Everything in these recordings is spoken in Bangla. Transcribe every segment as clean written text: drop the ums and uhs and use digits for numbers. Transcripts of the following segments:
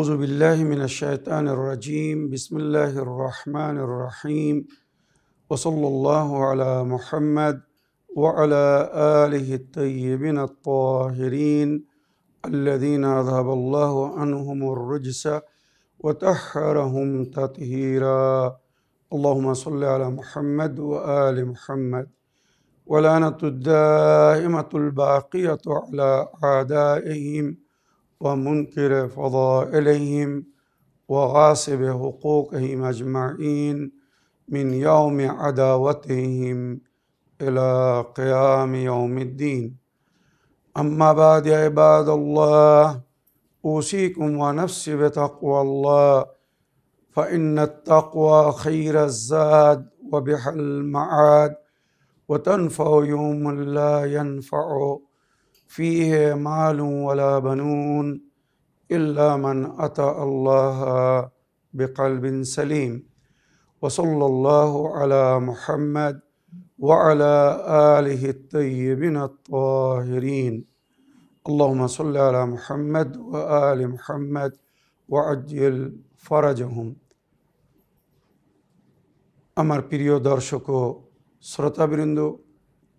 أعوذ بالله من الشيطان الرجيم بسم الله الرحمن الرحيم وصلى الله على محمد وعلى آله الطيبين الطاهرين الذين أذهب الله عنهم الرجس وطهرهم تطهيرا اللهم صل على محمد وآل محمد ولعنة الدائمة الباقية على أعدائهم ومنكر فضائلهم وغاصب حقوقهم أجمعين من يوم عداوتهم إلى قيام يوم الدين أما بعد يا عباد الله أوصيكم ونفسي بتقوى الله فإن التقوى خير الزاد وبح المعاد وتنفع يوم لا ينفع فيه مال ولا بنون إلا من أتى الله بقلب سليم وصلى الله على محمد وعلى آله الطيبين الطاهرين اللهم صل على محمد وآل محمد وعجل فرجهم আমার প্রিয় দর্শক ও শ্রোতাবৃন্দ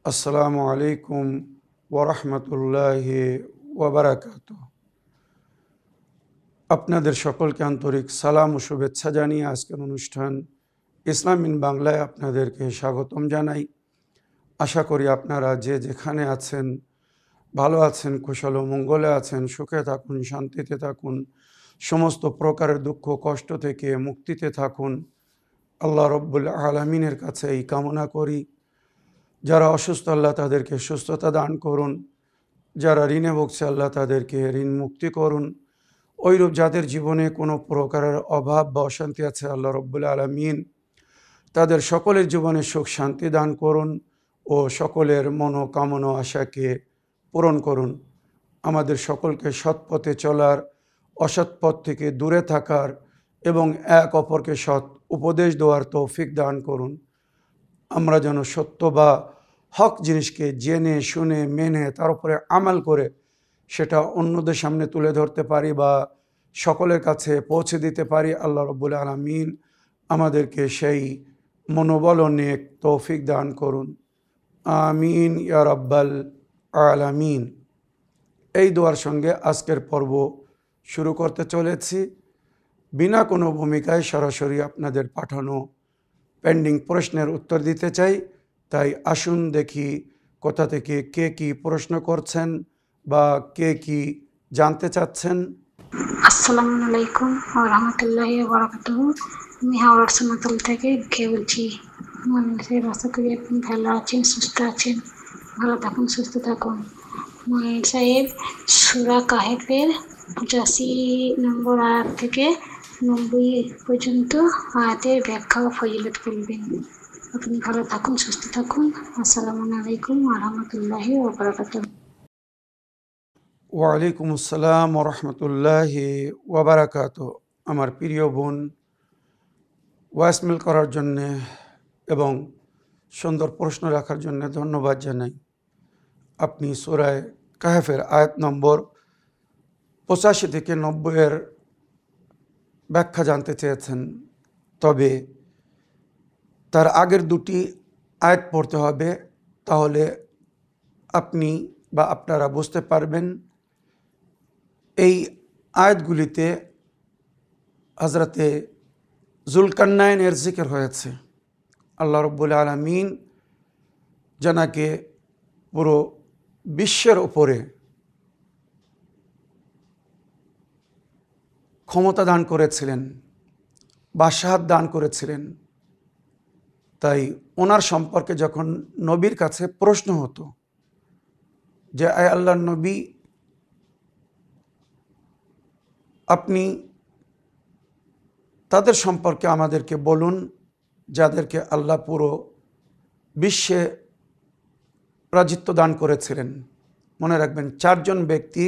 আসসালামু আলাইকুম ওয়া রাহমাতুল্লাহি ওয়া বারাকাতুহু। আপনাদের সকলকে আন্তরিক সালাম ও শুভেচ্ছা জানিয়ে আজকের অনুষ্ঠান ইসলাম ইন বাংলায় আপনাদেরকে স্বাগতম জানাই। আশা করি আপনারা যে যেখানে আছেন ভালো আছেন, কুশল ও মঙ্গলে আছেন, সুখে থাকুন, শান্তিতে থাকুন, সমস্ত প্রকারের দুঃখ কষ্ট থেকে মুক্তিতে থাকুন। আল্লাহ রব্বুল আলামিনের কাছে এই কামনা করি। যারা অসুস্থ আল্লাহ তাদেরকে সুস্থতা দান করুন, যারা ঋণে ভুগছে আল্লাহ তাদেরকে ঋণ মুক্তি করুন। ওইরূপ যাদের জীবনে কোনো প্রকারের অভাব বা অশান্তি আছে আল্লাহ রব্বুল আলামিন তাদের সকলের জীবনে সুখ শান্তি দান করুন ও সকলের মনোকামনা আশাকে পূরণ করুন। আমাদের সকলকে সৎ পথে চলার, অসৎ পথ থেকে দূরে থাকার এবং এক অপরকে সৎ উপদেশ দেওয়ার তৌফিক দান করুন। আমরা যেন সত্য বা হক জিনিসকে জেনে শুনে মেনে তার উপরে আমাল করে সেটা অন্যদের সামনে তুলে ধরতে পারি বা সকলের কাছে পৌঁছে দিতে পারি। আল্লাহ রব্বুল আলামিন আমাদেরকে সেই মনোবল ও নেক তৌফিক দান করুন। আমিন ইয়া রাব্বাল আলামিন। এই দোয়ার সঙ্গে আজকের পর্ব শুরু করতে চলেছি। বিনা কোনো ভূমিকায় সরাসরি আপনাদের পাঠানো পেন্ডিং প্রশ্নের উত্তর দিতে চাই। তাই আসুন দেখি কোথা থেকে কে কি প্রশ্ন করছেন বা কে কি জানতে চাচ্ছেন। আসসালামু আলাইকুম ওয়া রাহমাতুল্লাহি ওয়া বারাকাতুহু। আমি হাওড়ার সোনাতল থেকে বলছি। মানুষের আশা করি আপনি ভালো আছেন, সুস্থ আছেন। ভালো থাকুন, সুস্থ থাকুন। মোহাম্মদ সাহেব, সূরা কাহেফের 85 নম্বর আয়াত থেকে 90 পর্যন্ত আয়াতের ব্যাখ্যা ও ফজিলত বলবেন। আপনি ভালো থাকুন, সুস্থ থাকুন। আসসালামু আলাইকুম ওয়া রাহমাতুল্লাহি ওয়া বারাকাতুহু। ওয়ালাইকুম আসসালাম ওয়া রাহমাতুল্লাহি ওয়া বারাকাতুহু। আমার প্রিয় বোন, ভয়েসমেল করার জন্যে এবং সুন্দর প্রশ্ন রাখার জন্য ধন্যবাদ জানাই। আপনি সূরা কাহেফের আয়াত নম্বর 85 থেকে 90 ব্যাখ্যা জানতে চেয়েছেন। তবে তার আগের দুটি আয়াত পড়তে হবে, তাহলে আপনি বা আপনারা বুঝতে পারবেন। এই আয়াতগুলিতে হযরতে যুলকারনাইনের জিকির হয়েছে। আল্লাহ রব্বুল আলামিন জানাকে পুরো বিশ্বের উপরে ক্ষমতা দান করেছিলেন, বাদশাহত দান করেছিলেন। তাই ওনার সম্পর্কে যখন নবীর কাছে প্রশ্ন হতো যে আয় আল্লাহর নবী, আপনি তাদের সম্পর্কে আমাদেরকে বলুন যাদেরকে আল্লাহ পুরো বিশ্বে রাজিত্ব দান করেছিলেন। মনে রাখবেন, 4 জন ব্যক্তি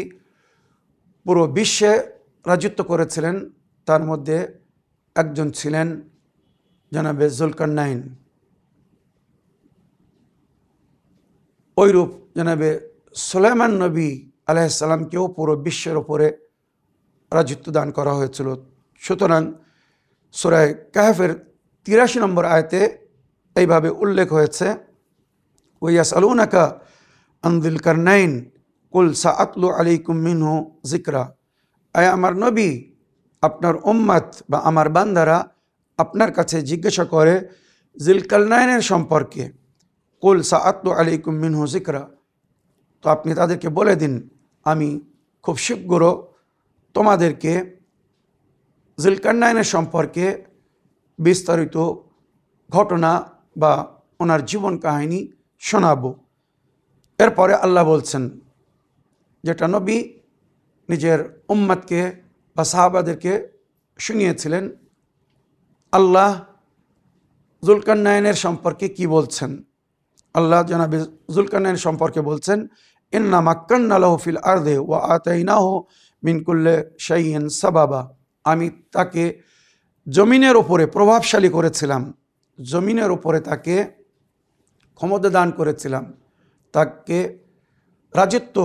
পুরো বিশ্বে রাজিত্ব করেছিলেন, তার মধ্যে একজন ছিলেন জনাবে যুলকারনাইন। ওইরূপ জনাবে সুলাইমান নবী আলাইহিস সালামকেও পুরো বিশ্বের ওপরে রাজত্ব দান করা হয়েছিল। সুতরাং সূরা কাহফের ৮৩ নম্বর আয়াতে এইভাবে উল্লেখ হয়েছে, ওয়ায়াসআলুনাকা আন যিল কারনাইন কুল সাআতলু আলাইকুম মিনহু যিকরা। আয় আমার নবী, আপনার উম্মত বা আমার বান্দারা আপনার কাছে জিজ্ঞাসা করে যিলকারনাইনের সম্পর্কে, কুল সাআতলু আলাইকুম মিনহু যিকরা, তো আপনি তাদেরকে বলে দিন আমি খুব শীঘ্র তোমাদেরকে যিলকারনাইনের সম্পর্কে বিস্তারিত ঘটনা বা ওনার জীবন কাহিনী শোনাবো। এরপরে আল্লাহ বলছেন, যেটা নবী নিজের উম্মতকে বা সাহাবাদেরকে শুনিয়েছিলেন, আল্লাহ যুলকারনাইনের সম্পর্কে কি বলছেন। আল্লাহ জনাবে যুলকারনাইন সম্পর্কে বলছেন, ইন্না মাক্কান্না লাহু ফিল আরদে ওয়া আতাইনাহু মিন কুল্লি শাইইন সাবাবা। আমি তাকে জমিনের ওপরে প্রভাবশালী করেছিলাম, জমিনের ওপরে তাকে ক্ষমতা দান করেছিলাম, তাকে রাজত্ব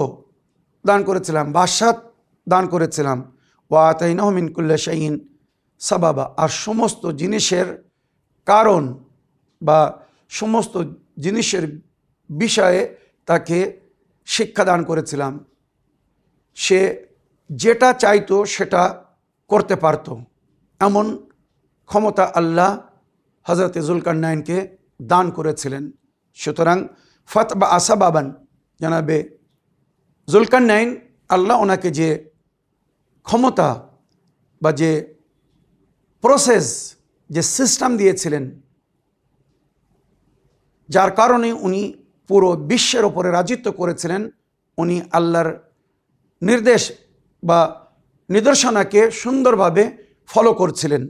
দান করেছিলাম, বাদশাহ দান করেছিলাম। ওয়া আতাইনাহু মিন কুল্লি শাইইন সাবাবা, আর সমস্ত জিনিসের কারণ বা সমস্ত জিনিসের বিষয়ে তাকে শিক্ষা দান করেছিলাম। সে যেটা চাইতো সেটা করতে পারত, এমন ক্ষমতা আল্লাহ হযরতে যুলকারনাইনকে দান করেছিলেন। সুতরাং ফাতবা আসাবাবান, জানাবে যুলকারনাইন, আল্লাহ ওনাকে যে ক্ষমতা বা যে প্রসেস, যে সিস্টেম দিয়েছিলেন, যার কারণে উনি পুরো বিশ্বের ওপরে রাজত্ব করেছিলেন, উনি আল্লাহর নির্দেশ বা নিদর্শনাকে সুন্দরভাবে ফলো করছিলেন।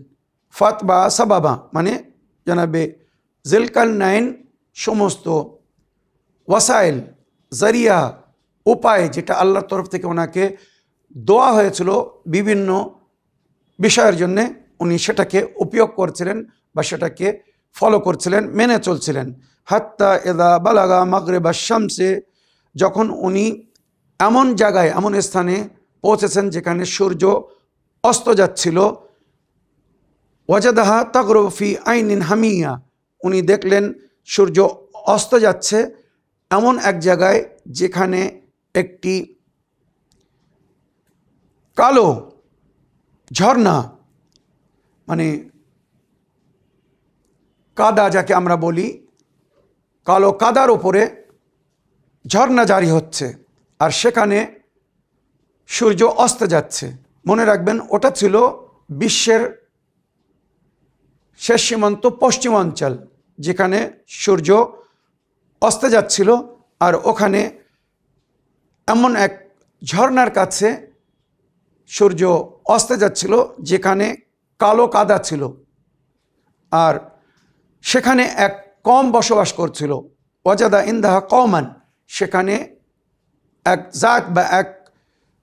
ফাতবা সাবাবা মানে জানাবে যুলকারনাইন সমস্ত ওয়াসাইল, জারিয়া, উপায় যেটা আল্লাহর তরফ থেকে ওনাকে দেওয়া হয়েছিল বিভিন্ন বিষয়ের জন্যে, উনি সেটাকে উপয়োগ করছিলেন বা সেটাকে ফলো করছিলেন, মেনে চলছিলেন। হাত্তা ইযা বালাগা মাগরিবা শামসে, যখন উনি এমন জায়গায়, এমন স্থানে পৌঁছেছেন যেখানে সূর্য অস্ত যাচ্ছিল, ওয়াজাদাহা তাগরুবু ফি আইনিন হামিয়া, উনি দেখলেন সূর্য অস্ত যাচ্ছে এমন এক জায়গায় যেখানে একটি কালো ঝর্ণা, মানে কাদা যাকে আমরা বলি, কালো কাদার উপরে ঝর্ণা জারি হচ্ছে, আর সেখানে সূর্য অস্ত যাচ্ছে। মনে রাখবেন, ওটা ছিল বিশ্বের শেষ সীমান্ত পশ্চিমাঞ্চল, যেখানে সূর্য অস্ত যাচ্ছিল, আর ওখানে এমন এক ঝর্ণার কাছে সূর্য অস্ত যাচ্ছিল যেখানে কালো কাদা ছিল, আর সেখানে এক কম বসবাস করছিল। ওয়াজাদা ইনদাহা কওমান, সেখানে এক জাত বা এক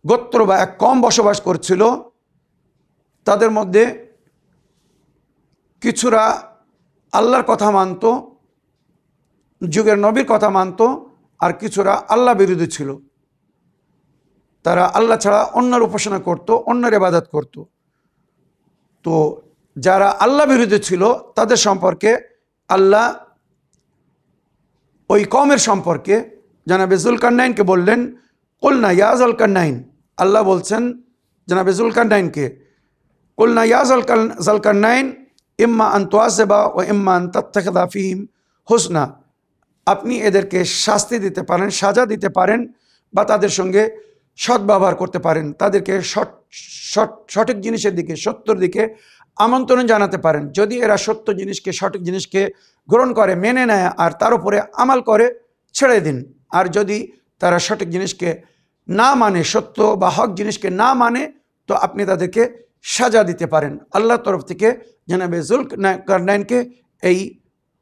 গোত্র বা এক কম বসবাস করছিল। তাদের মধ্যে কিছুরা আল্লাহর কথা মানত, যুগের নবীর কথা মানত, আর কিছুরা আল্লাহ বিরোধী ছিল। তারা আল্লাহ ছাড়া অন্যের উপাসনা করত, অন্যের ইবাদত করত। তো যারা আল্লাহ বিরোধী ছিল তাদের সম্পর্কে আল্লাহ ওই কওমের সম্পর্কে জানাবে যুলকারনাইনকে বললেন, কুলনা ইয়া যুলকারনাইন, আল্লাহ বলছেন জানাবে যুলকারনাইনকে, কুলনা ইয়া যুলকারনাইন ইম্মা আন তুআযিবা ওয়া ইম্মা আন তাত্তাখিযা ফীহিম হুসনা, আপনি এদেরকে শাস্তি দিতে পারেন, সাজা দিতে পারেন, বা তাদের সঙ্গে সদ্ব্যবহার করতে পারেন, তাদেরকে সঠিক জিনিসের দিকে, সত্যর দিকে আমন্ত্রণ জানাতে পারেন। যদি এরা সত্য জিনিসকে, সঠিক জিনিসকে গ্রহণ করে, মেনে নেয়, আর তার উপরে আমাল করে, ছেড়ে দিন। আর যদি তারা সঠিক জিনিসকে না মানে, সত্য বা হক জিনিসকে না মানে, তো আপনি তাদেরকে সাজা দিতে পারেন। আল্লাহর তরফ থেকে জানাবে যুলকারনাইনকে এই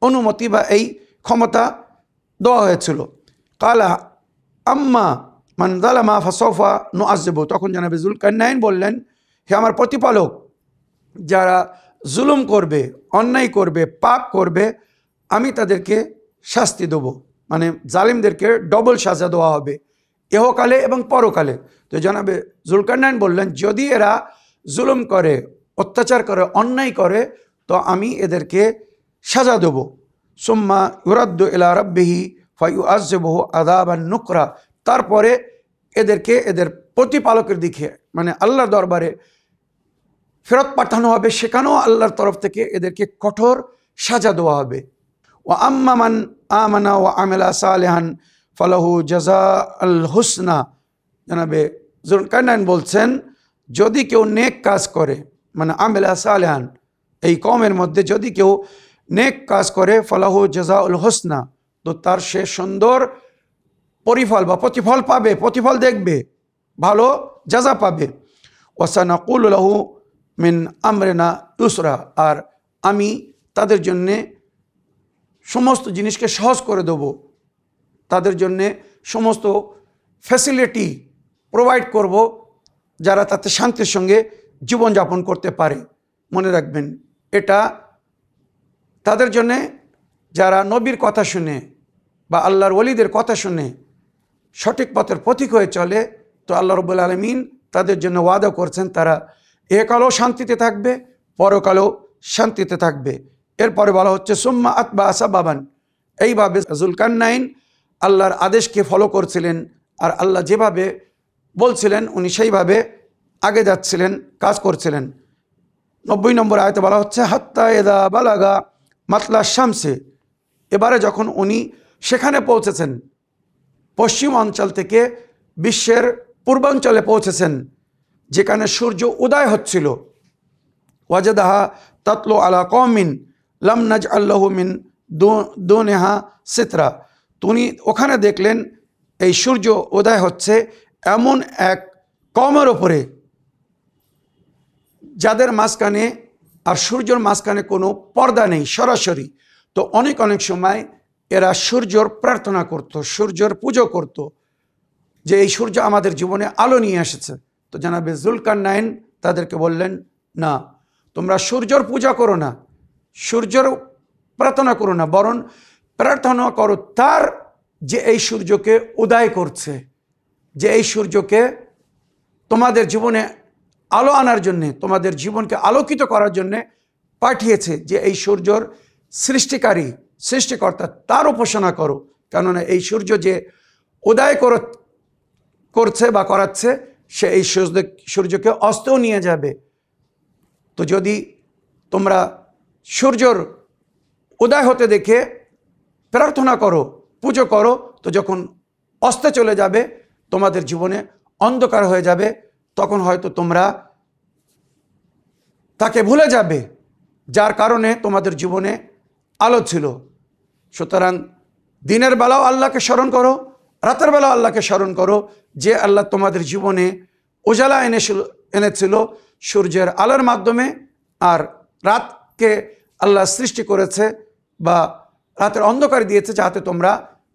অনুমতি বা এই ক্ষমতা দেওয়া হয়েছিল। কালা আম্মা মান যালামা ফাসাউফা নুআযিবু, তখন জানাবে যুলকারনাইন বললেন, হে আমার প্রতিপালক, যারা জুলুম করবে, অন্যায় করবে, পাপ করবে, আমি তাদেরকে শাস্তি দেব, মানে জালিমদেরকে ডবল সাজা দেওয়া হবে। ইহকালে এবং পরকালে। তো জনাবে জুলকারনাইন বললেন, যদি এরা জুলুম করে, অত্যাচার করে, অন্যায় করে, তো আমি এদেরকে সাজা দেব। সুম্মা ইউরাদ্দু ইলা রাব্বিহি ফায়ুআযযিবুহু আযাবান নুকরা, তারপরে এদেরকে এদের প্রতিপালকের দিকে মানে আল্লাহর দরবারে ফেরত পাঠানো হবে, সেখানেও আল্লাহর তরফ থেকে এদেরকে কঠোর সাজা দেওয়া হবে। ওয়া আম্মা মান আমানা ওয়া আমিলা সালিহান ফালাহু জাযাউল হুসনা। জনাবে জুলকারনাইন বলছেন, যদি কেউ নেক কাজ করে, মানে আমিলা সালিহান, এই কওমের মধ্যে যদি কেউ নেক কাজ করে, ফালাহু জাযাউল হুসনা, তো তার সে সুন্দর পরিফল বা প্রতিফল পাবে, প্রতিফল দেখবে, ভালো জাযা পাবে। ওয়া সানাকুলু লাহু মিন আমরিনা ইউসরা, আর আমি তাদের জন্যে সমস্ত জিনিসকে সহজ করে দেব, তাদের জন্যে সমস্ত ফ্যাসিলিটি প্রোভাইড করব, যারা তাতে শান্তির সঙ্গে জীবনযাপন করতে পারে। মনে রাখবেন, এটা তাদের জন্যে যারা নবীর কথা শুনে বা আল্লাহর ওলিদের কথা শুনে সঠিক পথের পথিক হয়ে চলে, তো আল্লাহ রাব্বুল আলামিন তাদের জন্য ওয়াদা করছেন, তারা একালেও শান্তিতে থাকবে, পরকালেও শান্তিতে থাকবে। এরপরে বলা হচ্ছে সুম্মা আতবা সাবাবান, এইভাবে জুলকারনাইন আল্লাহর আদেশকে ফলো করছিলেন, আর আল্লাহ যেভাবে বলছিলেন উনি সেইভাবে আগে যাচ্ছিলেন, কাজ করছিলেন। 90 নম্বর আয়াতে বলা হচ্ছে হাত্তা ইযা বালাগা মাতলা শামসে, এবারে যখন উনি সেখানে পৌঁছেছেন, পশ্চিম অঞ্চল থেকে বিশ্বের পূর্বাঞ্চলে পৌঁছেছেন, যেখানে সূর্য উদয় হচ্ছিল। ওয়াজাদাহা তাতলু আলা কওমিন লাম নাজআল লাহু মিন দুনিহা সিতরা, উনি ওখানে দেখলেন এই সূর্য উদয় হচ্ছে এমন এক কওমের ওপরে যাদের মাঝখানে আর সূর্যের মাঝখানে কোনো পর্দা নেই, সরাসরি। তো অনেক অনেক সময় এরা সূর্যর প্রার্থনা করত, সূর্যের পুজো করত, যে এই সূর্য আমাদের জীবনে আলো নিয়ে এসেছে। তো জনাবে জুলকারনাইন তাদেরকে বললেন, না, তোমরা সূর্যর পূজা করো না, সূর্যর প্রার্থনা করো না, বরং প্রার্থনা করো তার যে এই সূর্যকে উদয় করছে, যে এই সূর্যকে তোমাদের জীবনে আলো আনার জন্যে, তোমাদের জীবনকে আলোকিত করার জন্যে পাঠিয়েছে, যে এই সূর্যর সৃষ্টিকারী, সৃষ্টিকর্তা, তার উপাসনা করো। কেননা এই সূর্য যে উদয় করছে বা করাচ্ছে, সে এই সূর্যকে অস্তও নিয়ে যাবে। তো যদি তোমরা সূর্যর উদয় হতে দেখে প্রার্থনা করো, পুজো করো, তো যখন অস্তে চলে যাবে, তোমাদের জীবনে অন্ধকার হয়ে যাবে, তখন হয়তো তোমরা তাকে ভুলে যাবে, যার কারণে তোমাদের জীবনে আলো ছিল। সুতরাং দিনের বেলাও আল্লাহকে স্মরণ করো, রাতের বেলাও আল্লাহকে স্মরণ করো, যে আল্লাহ তোমাদের জীবনে উজালা এনেছিল সূর্যের আলোর মাধ্যমে, আর রাতকে আল্লাহ সৃষ্টি করেছে বা রাতের অন্ধকার দিয়েছে, যাতে তোমরা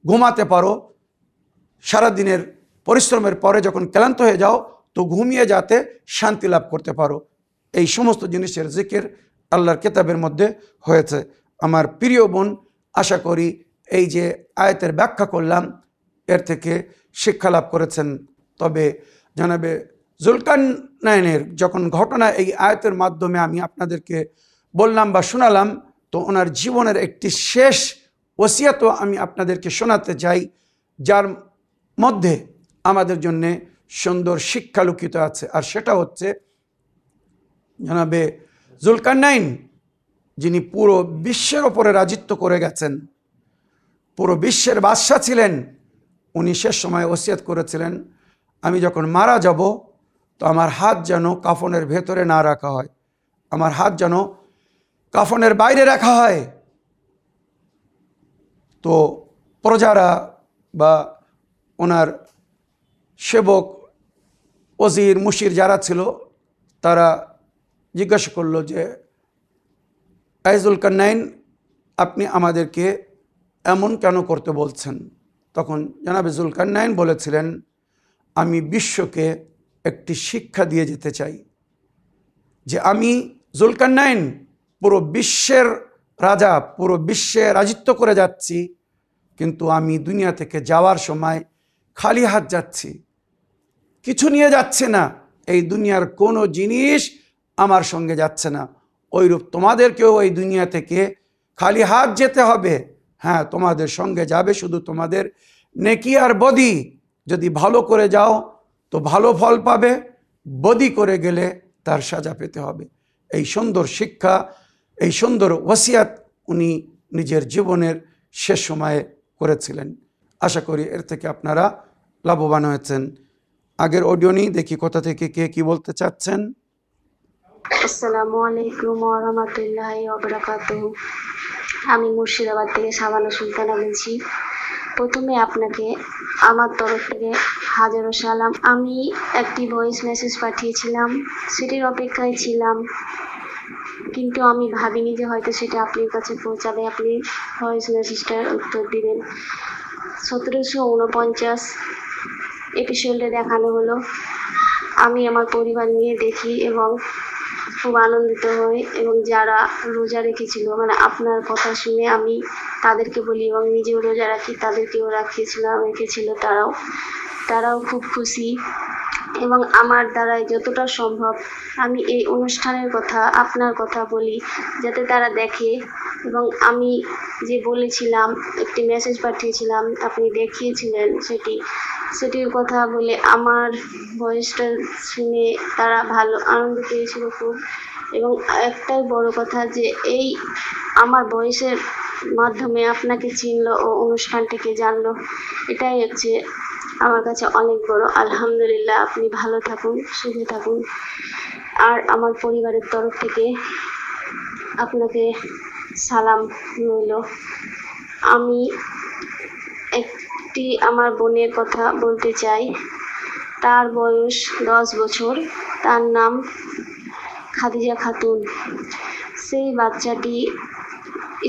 ঘুমাতে পারো। সারা দিনের পরিশ্রমের পরে যখন ক্লান্ত হয়ে যাও, তো ঘুমিয়ে যাতে শান্তি লাভ করতে পারো। এই সমস্ত জিনিসের জিকির আল্লাহর কিতাবের মধ্যে হয়েছে। আমার প্রিয় বোন, আশা করি এই যে আয়াতের ব্যাখ্যা করলাম, এর থেকে শিক্ষা লাভ করেছেন। তবে জানাবে জুলকারনাইনের যখন ঘটনা এই আয়াতের মাধ্যমে আমি আপনাদেরকে বললাম বা শোনালাম, তো ওনার জীবনের একটি শেষ ওসিয়তও আমি আপনাদেরকে শোনাতে চাই, যার মধ্যে আমাদের জন্যে সুন্দর শিক্ষা লুকিত আছে। আর সেটা হচ্ছে, জানাবে জুলকারনাইন যিনি পুরো বিশ্বের ওপরে রাজিত্ব করে গেছেন, পুরো বিশ্বের বাদশাহ ছিলেন, উনি শেষ সময় ওসিয়ত করেছিলেন, আমি যখন মারা যাব, তো আমার হাত যেন কাফনের ভেতরে না রাখা হয়, আমার হাত যেন কাফনের বাইরে রাখা হয়। তো প্রজারা বা ওনার সেবক, ওজির, মুশির যারা ছিল, তারা জিজ্ঞাসা করলো যে জুলকারনাইন, আপনি আমাদেরকে এমন কেন করতে বলছেন? তখন জনাবে জুলকারনাইন বলেছিলেন, আমি বিশ্বকে একটি শিক্ষা দিয়ে যেতে চাই, যে আমি জুলকারনাইন পুরো বিশ্বের রাজা, পুরো বিশ্বে রাজিত্ব করে যাচ্ছি, কিন্তু আমি দুনিয়া থেকে যাওয়ার সময় খালি হাত যাচ্ছি, কিছু নিয়ে যাচ্ছে না, এই দুনিয়ার কোনো জিনিস আমার সঙ্গে যাচ্ছে না, ওইরূপ তোমাদেরকেও এই দুনিয়া থেকে খালি হাত যেতে হবে। হ্যাঁ, তোমাদের সঙ্গে যাবে শুধু তোমাদের নেকি আর বদি। যদি ভালো করে যাও তো ভালো ফল পাবে, বদি করে গেলে তার সাজা পেতে হবে। এই সুন্দর শিক্ষা, এই সুন্দর ওসিয়াত উনি নিজের জীবনের শেষ সময়ে করেছিলেন। আশা করি এর থেকে আপনারা লাভবান হয়েছেন। আগের অডিও নিয়ে দেখি কোথা থেকে কে কি বলতে চাচ্ছেন। আসসালামু আলাইকুম ওয়া রাহমাতুল্লাহি ওয়া বারাকাতুহু। আমি মুর্শিদাবাদ থেকে শাবানা সুলতানা বলছি। প্রথমে আপনাকে আমার তরফ থেকে হাজারো সালাম। আমি একটি ভয়েস মেসেজ পাঠিয়েছিলাম, সেটির অপেক্ষায় ছিলাম, কিন্তু আমি ভাবিনি যে হয়তো সেটা আপনার কাছে পৌঁছাবে। আপনি ভয়েস মেসেজটার উত্তর দিবেন। 1749 এপিসোডে দেখানো হলো। আমি আমার পরিবার নিয়ে দেখি এবং খুব আনন্দিত হই, এবং যারা রোজা রেখেছিল, মানে আপনার কথা শুনে আমি তাদেরকে বলি এবং নিজেও রোজা রাখি, তাদেরকেও রেখেছিল, তারাও খুব খুশি। এবং আমার দ্বারাই যতটা সম্ভব আমি এই অনুষ্ঠানের কথা, আপনার কথা বলি, যাতে তারা দেখে। এবং আমি যে বলেছিলাম, একটি মেসেজ পাঠিয়েছিলাম, আপনি দেখিয়েছিলেন সেটির কথা বলে আমার ভয়েসটা শুনে তারা ভালো আনন্দ পেয়েছিল খুব। এবং একটাই বড় কথা যে এই আমার ভয়েসের মাধ্যমে আপনাকে চিনলো ও অনুষ্ঠানটিকে জানলো, এটাই হচ্ছে আমার কাছে অনেক বড়। আলহামদুলিল্লাহ, আপনি ভালো থাকুন, সুখে থাকুন। আর আমার পরিবারের তরফ থেকে আপনাকে সালাম রইল। আমি একটি আমার বোনের কথা বলতে চাই। তার বয়স 10 বছর। তার নাম খাদিজা খাতুন। সেই বাচ্চাটি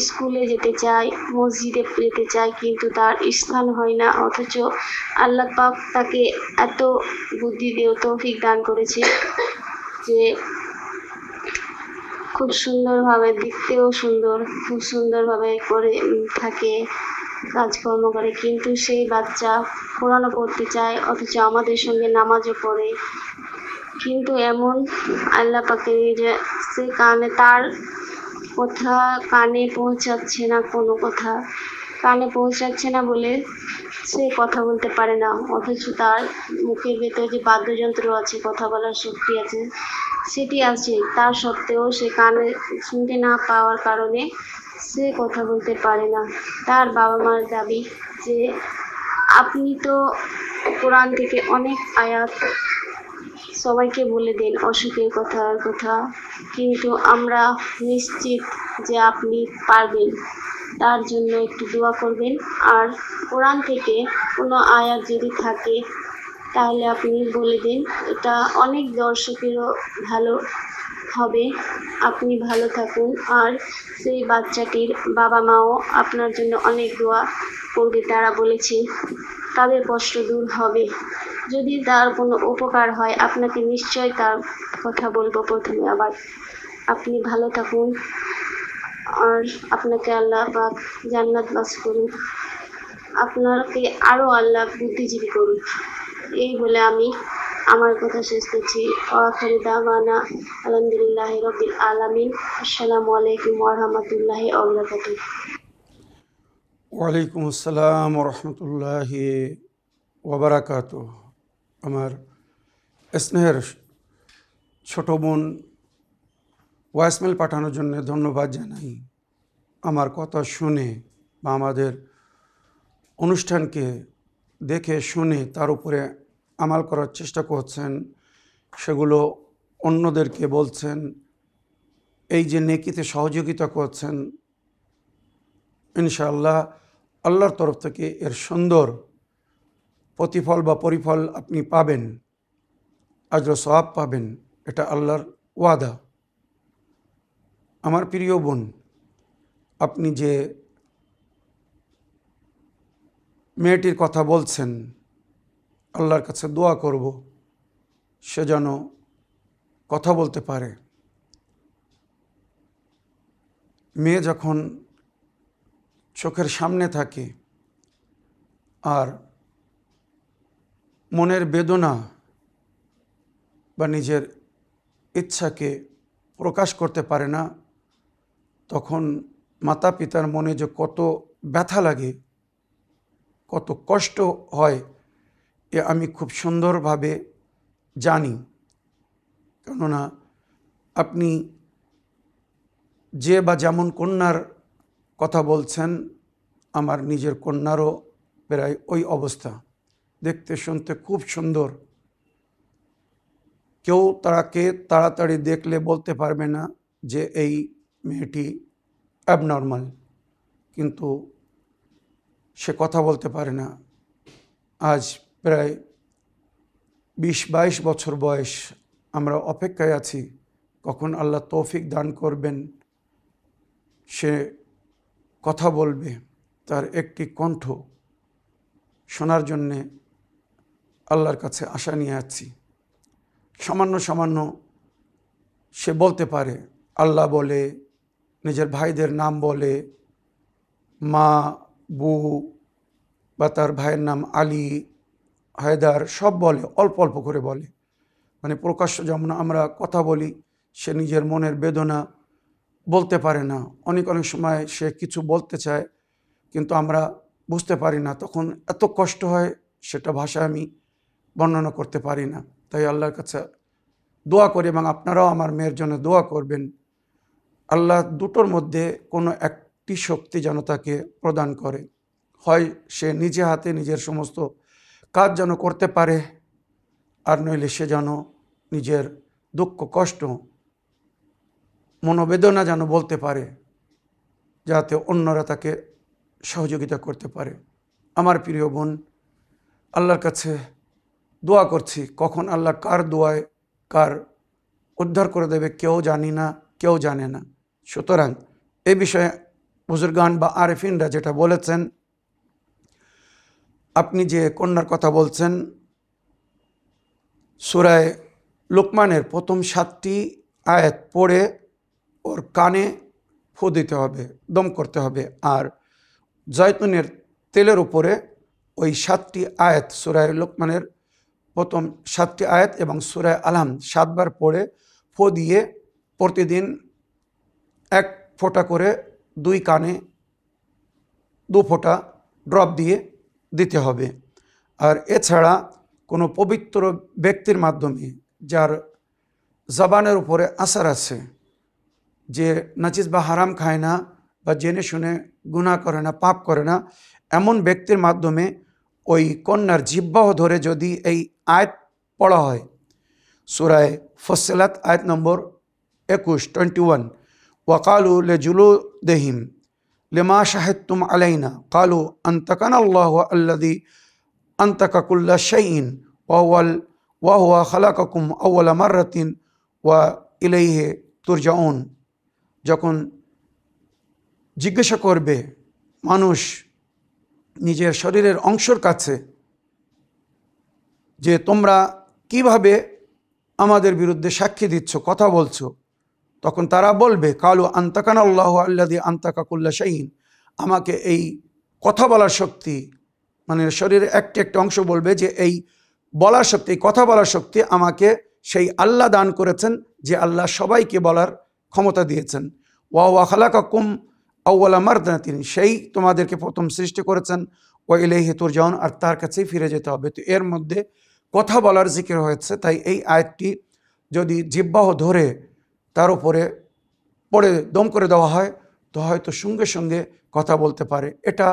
স্কুলে যেতে চায়, মসজিদে যেতে চায়, কিন্তু তার স্থান হয় না। অথচ আল্লাহ পাক তাকে এত বুদ্ধি দিয়ে তৌফিক দান করেছে যে খুব সুন্দরভাবে, দেখতেও সুন্দর, খুব সুন্দরভাবে করে থাকে, কাজকর্ম করে। কিন্তু সেই বাচ্চা কোরআনও পড়তে চায়, অথচ আমাদের সঙ্গে নামাজও পড়ে। কিন্তু এমন আল্লাহ পাকের যে সে তার কথা কানে পৌঁছাচ্ছে না, কোনো কথা কানে পৌঁছাচ্ছে না বলে সে কথা বলতে পারে না। অথচ তার মুখের ভেতর যে বাদ্যযন্ত্র আছে, কথা বলার শক্তি আছে, সেটি আছে, তার সত্ত্বেও সে কানে শুনতে না পাওয়ার কারণে সে কথা বলতে পারে না। তার বাবা মার দাবি যে আপনি তো কোরআন থেকে অনেক আয়াত সবাইকে বলে দেন অসুখের কথা, কিন্তু আমরা নিশ্চিত যে আপনি পারবেন। তার জন্য একটু দোয়া করবেন। আর কোরআন থেকে কোনো আয়াত যদি থাকে তাহলে আপনি বলে দিন, এটা অনেক দর্শকেরও ভালো হবে। আপনি ভালো থাকুন। আর সেই বাচ্চাটির বাবা মাও আপনার জন্য অনেক দোয়া করবে, তারা বলেছে তাদের কষ্ট দূর হবে। যদি তার কোনো উপকার হয় আপনাকে নিশ্চয় তার কথা বলবো প্রথমে। আবার আপনি ভালো থাকুন, আর আপনাকে আল্লাহ পাক জান্নাত বাস করুন, আপনাকে আরও আল্লাহ বুদ্ধিজীবী করুন। এই বলে আমি আমার কথা শেষ করছি। আখিরু দাওয়ানা আলহামদুলিল্লাহি রাব্বিল আলামিন। আসসালামু আলাইকুম ওয়া রাহমাতুল্লাহি ওয়া বারাকাতুহু। ওয়ালাইকুম আসসালাম রহমতুল্লাহি ওবরাকাতুহ। আমার স্নেহের ছোট বোন ভয়েসমেল পাঠানোর জন্য ধন্যবাদ জানাই। আমার কথা শুনে বা আমাদের অনুষ্ঠানকে দেখে শুনে তার উপরে আমাল করার চেষ্টা করছেন, সেগুলো অন্যদেরকে বলছেন, এই যে নেকিতে সহযোগিতা করছেন, ইনশাআল্লাহ আল্লাহর তরফ থেকে এর সুন্দর প্রতিফল বা পরিফল আপনি পাবেন, আজর সওয়াব পাবেন, এটা আল্লাহর ওয়াদা। আমার প্রিয় বোন, আপনি যে মেয়েটির কথা বলছেন, আল্লাহর কাছে দোয়া করব সে যেন কথা বলতে পারে। মেয়ে যখন চোখের সামনে থাকে আর মনের বেদনা বা নিজের ইচ্ছাকে প্রকাশ করতে পারে না, তখন মাতা পিতার মনে যে কত ব্যথা লাগে, কত কষ্ট হয়, এ আমি খুব সুন্দরভাবে জানি। কেননা আপনি যে বা যেমন কন্যার কথা বলছেন, আমার নিজের কন্যারও প্রায় ওই অবস্থা। দেখতে শুনতে খুব সুন্দর, কেউ তাকে তাড়াতাড়ি দেখলে বলতে পারবে না যে এই মেয়েটি অ্যাবনর্মাল, কিন্তু সে কথা বলতে পারে না। আজ প্রায় 20-22 বছর বয়স, আমরা অপেক্ষায় আছি কখন আল্লাহ তৌফিক দান করবেন, সে কথা বলবে। তার একটি কণ্ঠ শোনার জন্যে আল্লাহর কাছে আশা নিয়ে আছি। সামান্য সামান্য সে বলতে পারে, আল্লাহ বলে, নিজের ভাইদের নাম বলে, মা, বউ বা তার ভাইয়ের নাম আলী, হায়দার সব বলে, অল্প অল্প করে বলে। মানে প্রকাশ্য যেমন আমরা কথা বলি, সে নিজের মনের বেদনা বলতে পারে না। অনেক অনেক সময় সে কিছু বলতে চায়, কিন্তু আমরা বুঝতে পারি না, তখন এত কষ্ট হয়, সেটা ভাষায় আমি বর্ণনা করতে পারি না। তাই আল্লাহর কাছে দোয়া করি, এবং আপনারাও আমার মেয়ের জন্য দোয়া করবেন, আল্লাহ দুটোর মধ্যে কোনো একটি শক্তি যেন তাকে প্রদান করে। হয় সে নিজে হাতে নিজের সমস্ত কাজ যেন করতে পারে, আর নইলে সে যেন নিজের দুঃখ কষ্ট মনোবেদনা যেন বলতে পারে, যাতে অন্যরা তাকে সহযোগিতা করতে পারে। আমার প্রিয় বোন, আল্লাহর কাছে দোয়া করছি, কখন আল্লাহ কার দোয়ায় কার উদ্ধার করে দেবে কেউ জানি না, কেউ জানে না। সুতরাং এ বিষয়ে বুজুর্গান বা আরেফিনরা যেটা বলেছেন, আপনি যে কন্যার কথা বলছেন, সূরা লুকমানের প্রথম 7টি আয়াত পড়ে ওর কানে ফু দিতে হবে, দম করতে হবে। আর জয়তুনের তেলের উপরে ওই 7টি আয়াত, সূরা লুকমানের প্রথম 7টি আয়াত এবং সূরা আলহাম 7 বার পড়ে ফু দিয়ে প্রতিদিন 1 ফোঁটা করে 2 কানে 2 ফোঁটা ড্রপ দিয়ে দিতে হবে। আর এছাড়া কোনো পবিত্র ব্যক্তির মাধ্যমে, যার জবানের উপরে আসার আছে, যে নাচিস বা হারাম খায় না বা জেনে শুনে গুনাহ করে না, পাপ করে না, এমন ব্যক্তির মাধ্যমে ওই কন্যার জিহ্বাহ ধরে যদি এই আয়াত পড়া হয়, সূরা ফুসসিলাত আয়াত নম্বর 21 ওয়াকালু লিজুলুদিহিম লিমা শাহিদতুম আলাইনা কালু আনতাকানা আল্লাহু আল্লাযী আনতাকা কুল্লা শাইইন ওয়া হুয়া খালাকাকুম আউওয়ালা মাররাতিন ওয়া ইলাইহি তুরজাউন। যখন জিজ্ঞাসা করবে মানুষ নিজের শরীরের অংশের কাছে যে তোমরা কিভাবে আমাদের বিরুদ্ধে সাক্ষী দিচ্ছ, কথা বলছো, তখন তারা বলবে কালু আনতাকানা আল্লাহু আল্লাযী আনতাকা কুল্লা শাইইন, আমাকে এই কথা বলার শক্তি, মানে শরীরের একটি একটি অংশ বলবে যে এই বলার শক্তি, কথা বলার শক্তি আমাকে সেই আল্লাহ দান করেছেন, যে আল্লাহ সবাইকে বলার ক্ষমতা দিয়েছেন। ওয়া খালাকাকুম আউওয়ালা মাররাতিন, সেই তোমাদেরকে প্রথম সৃষ্টি করেছেন, ওয়া ইলাইহি তুরজাউন, আর তার কাছেই ফিরে যেতে হবে। তো এর মধ্যে কথা বলার জিকির হয়েছে। তাই এই আয়াতটি যদি জিহ্বাহ ধরে তার উপরে পড়ে দম করে দেওয়া হয়, তো হয়তো সঙ্গে সঙ্গে কথা বলতে পারে। এটা